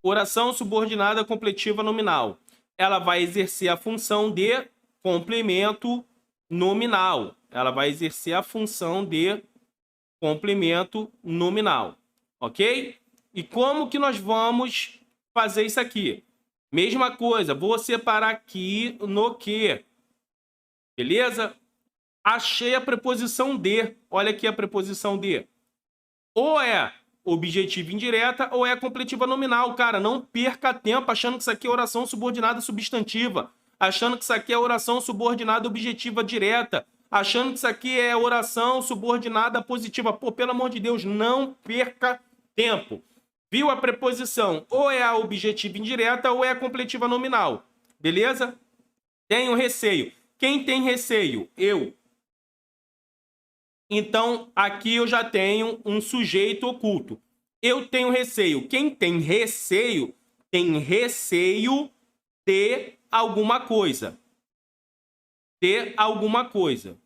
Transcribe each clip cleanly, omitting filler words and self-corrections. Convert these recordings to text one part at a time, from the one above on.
Oração subordinada completiva nominal. Ela vai exercer a função de complemento nominal. Ela vai exercer a função de complemento nominal. Ok? E como que nós vamos fazer isso aqui? Mesma coisa, vou separar aqui no que. Beleza? Achei a preposição de. Olha aqui a preposição de. Ou é objetiva indireta ou é completiva nominal. Cara, não perca tempo achando que isso aqui é oração subordinada substantiva. Achando que isso aqui é oração subordinada objetiva direta. Achando que isso aqui é oração subordinada positiva. Pô, pelo amor de Deus, não perca tempo. Viu a preposição? Ou é a objetiva indireta ou é a completiva nominal. Beleza? Tenho receio. Quem tem receio? Eu. Então, aqui eu já tenho um sujeito oculto. Eu tenho receio. Quem tem receio de alguma coisa. De alguma coisa.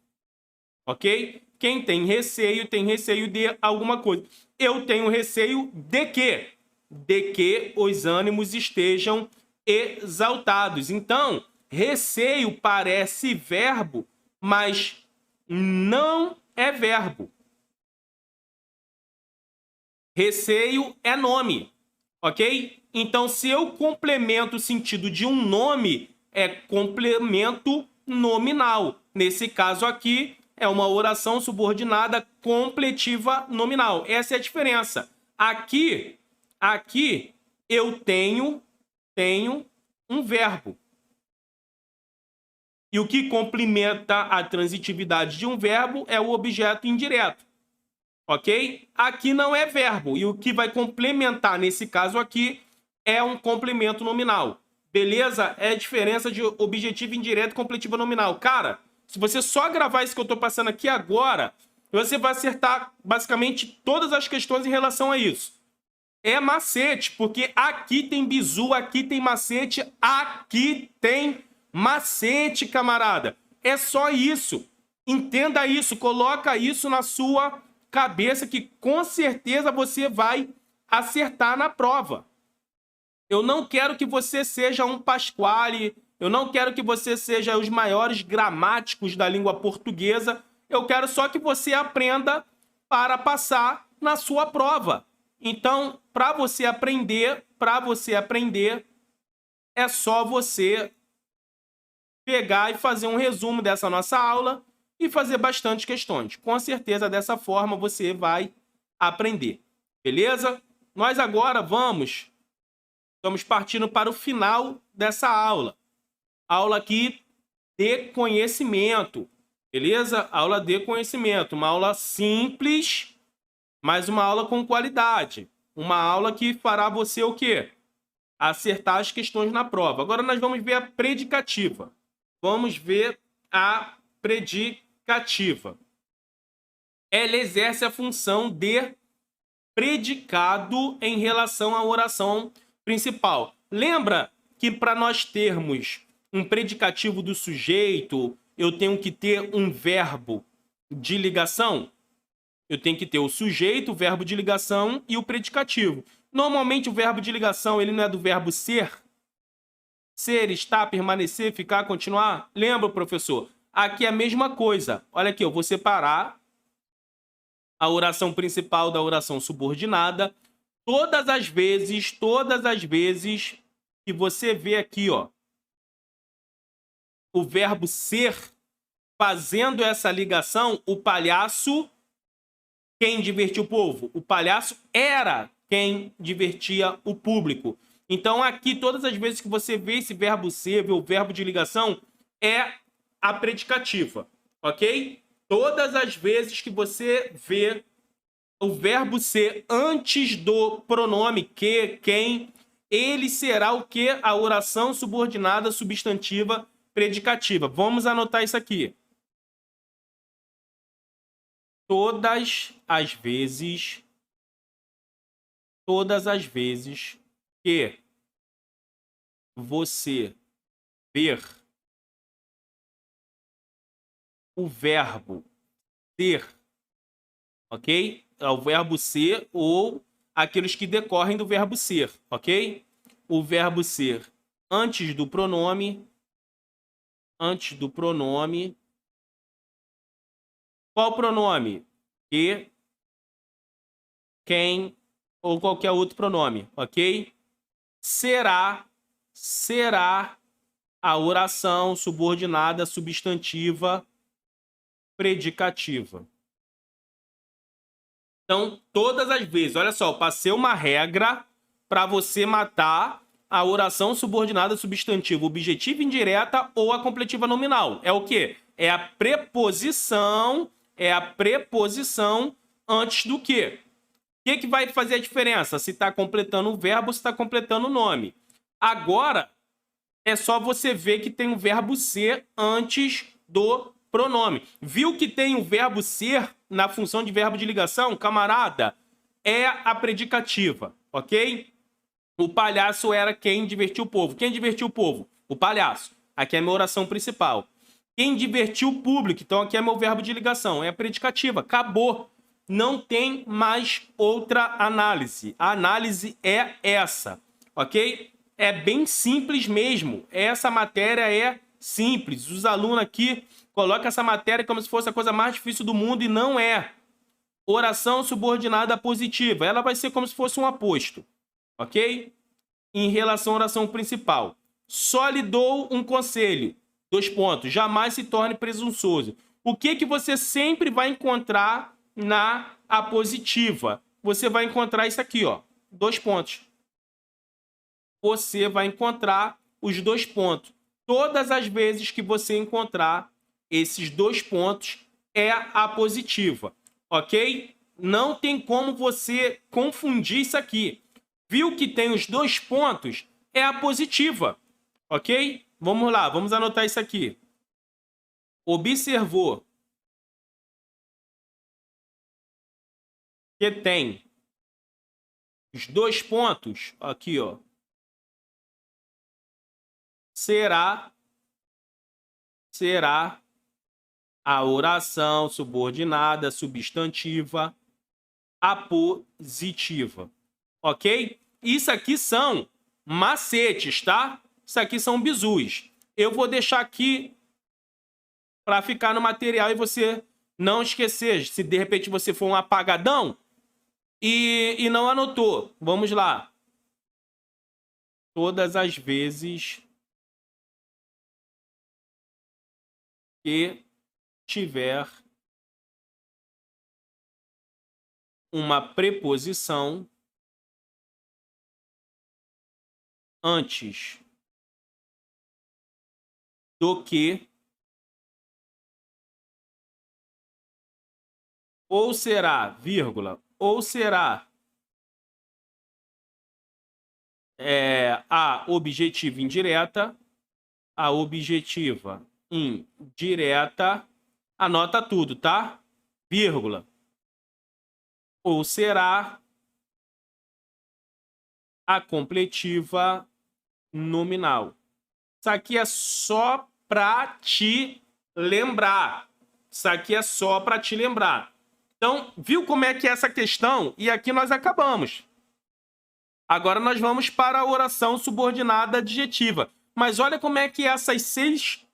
Ok? Quem tem receio de alguma coisa. Eu tenho receio de quê? De que os ânimos estejam exaltados. Então, receio parece verbo, mas não é verbo. Receio é nome, ok? Então, se eu complemento o sentido de um nome, é complemento nominal. Nesse caso aqui, é uma oração subordinada completiva nominal. Essa é a diferença. Aqui eu tenho um verbo. E o que complementa a transitividade de um verbo é o objeto indireto. Ok? Aqui não é verbo. E o que vai complementar nesse caso aqui é um complemento nominal. Beleza? É a diferença de objetivo indireto e completiva nominal. Cara, se você só gravar isso que eu estou passando aqui agora, você vai acertar basicamente todas as questões em relação a isso. É macete, porque aqui tem bizu, aqui tem macete, aqui tem macete, camarada. É só isso. Entenda isso, coloca isso na sua cabeça que com certeza você vai acertar na prova. Eu não quero que você seja um Pasquale, eu não quero que você seja os maiores gramáticos da língua portuguesa, eu quero só que você aprenda para passar na sua prova. Então, para você aprender, é só você pegar e fazer um resumo dessa nossa aula e fazer bastante questões. Com certeza, dessa forma, você vai aprender. Beleza? Nós agora estamos partindo para o final dessa aula. Aula aqui de conhecimento. Beleza? Aula de conhecimento. Uma aula simples, mas uma aula com qualidade. Uma aula que fará você o quê? Acertar as questões na prova. Agora nós vamos ver a predicativa. Vamos ver a predicativa. Ela exerce a função de predicado em relação à oração principal. Lembra que para nós termos um predicativo do sujeito, eu tenho que ter um verbo de ligação? Eu tenho que ter o sujeito, o verbo de ligação e o predicativo. Normalmente o verbo de ligação ele não é do verbo ser? Ser, estar, permanecer, ficar, continuar? Lembra, professor? Aqui é a mesma coisa. Olha aqui, eu vou separar a oração principal da oração subordinada. Todas as vezes que você vê aqui, ó, o verbo ser fazendo essa ligação, o palhaço, quem divertia o povo? O palhaço era quem divertia o público. Então, aqui, todas as vezes que você vê esse verbo ser, vê o verbo de ligação, é a predicativa, ok? Todas as vezes que você vê o verbo ser antes do pronome que, quem, ele será o que? A oração subordinada substantiva predicativa. Vamos anotar isso aqui. Todas as vezes que você ver o verbo ser, ok? É o verbo ser ou aqueles que decorrem do verbo ser, ok? o verbo ser antes do pronome. Qual pronome? Que, quem ou qualquer outro pronome, ok? Será a oração subordinada substantiva predicativa. Então, todas as vezes, olha só, eu passei uma regra para você matar a oração subordinada substantiva objetiva indireta ou a completiva nominal. É o quê? É a preposição antes do quê? O que vai fazer a diferença? Se está completando o verbo ou se está completando o nome. Agora, é só você ver que tem o verbo ser antes do pronome. Viu que tem o verbo ser na função de verbo de ligação? Camarada, é a predicativa, ok? O palhaço era quem divertiu o povo. Quem divertiu o povo? O palhaço. Aqui é a minha oração principal. Quem divertiu o público? Então aqui é meu verbo de ligação. É a predicativa. Acabou. Não tem mais outra análise. A análise é essa, ok? É bem simples mesmo. Essa matéria é simples. Os alunos aqui colocam essa matéria como se fosse a coisa mais difícil do mundo e não é. Oração subordinada positiva. Ela vai ser como se fosse um aposto, ok? Em relação à oração principal. Só lhe dou um conselho. 2 pontos. Jamais se torne presunçoso. O que você sempre vai encontrar na apositiva? Você vai encontrar isso aqui, ó. 2 pontos. Você vai encontrar os 2 pontos. Todas as vezes que você encontrar esses 2 pontos, é a positiva, ok? Não tem como você confundir isso aqui. Viu que tem os 2 pontos? É a positiva, ok? Vamos lá, vamos anotar isso aqui. Observou que tem os 2 pontos, aqui, ó. Será a oração subordinada substantiva apositiva, ok? Isso aqui são macetes, tá? Isso aqui são bizus. Eu vou deixar aqui para ficar no material e você não esquecer. Se de repente você for um apagadão e não anotou. Vamos lá. Todas as vezes que tiver uma preposição antes do que, ou será, vírgula, ou será a objetiva indireta, anota tudo, tá? Vírgula. Ou será a completiva nominal. Isso aqui é só para te lembrar. Isso aqui é só para te lembrar. Então, viu como é que é essa questão? E aqui nós acabamos. Agora nós vamos para a oração subordinada adjetiva. Mas olha como é que essas seis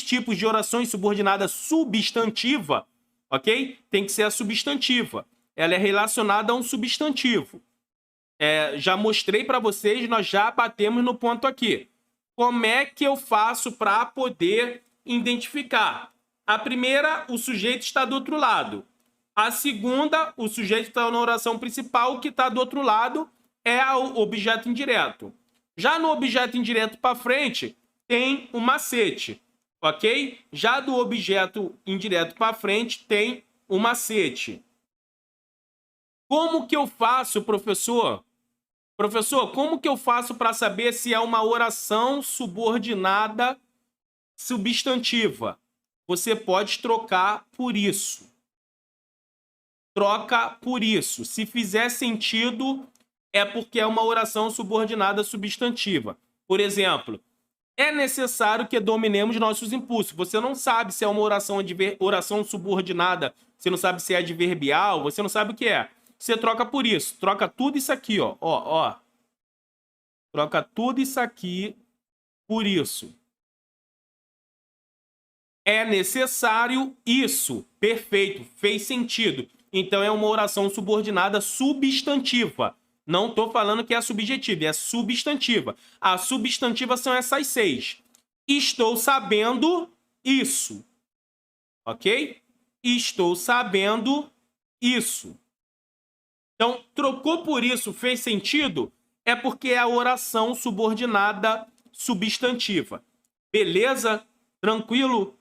tipos de orações subordinada substantiva, ok? Tem que ser a substantiva. Ela é relacionada a um substantivo. Já mostrei para vocês, nós já batemos no ponto aqui. Como é que eu faço para poder identificar? A primeira, o sujeito está do outro lado. A segunda, o sujeito está na oração principal, o que está do outro lado é o objeto indireto. Já no objeto indireto para frente, tem um macete, ok? Já do objeto indireto para frente, tem um macete. Como que eu faço, professor? Professor, como que eu faço para saber se é uma oração subordinada substantiva? Você pode trocar por isso. Troca por isso. Se fizer sentido, é porque é uma oração subordinada substantiva. Por exemplo, é necessário que dominemos nossos impulsos. Você não sabe se é uma oração subordinada, você não sabe se é adverbial, você não sabe o que é. Você troca por isso. Troca tudo isso aqui, ó. Troca tudo isso aqui por isso. É necessário isso. Perfeito. Fez sentido. Então, é uma oração subordinada substantiva. Não estou falando que é subjetiva, é substantiva. A substantiva são essas 6. Estou sabendo isso. Ok? Estou sabendo isso. Então, trocou por isso, fez sentido? É porque é a oração subordinada substantiva. Beleza? Tranquilo?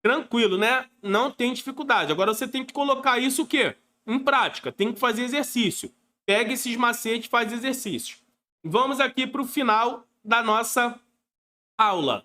Tranquilo, né? Não tem dificuldade. Agora você tem que colocar isso o quê? Em prática. Tem que fazer exercício. Pega esses macetes e faz exercício. Vamos aqui para o final da nossa aula.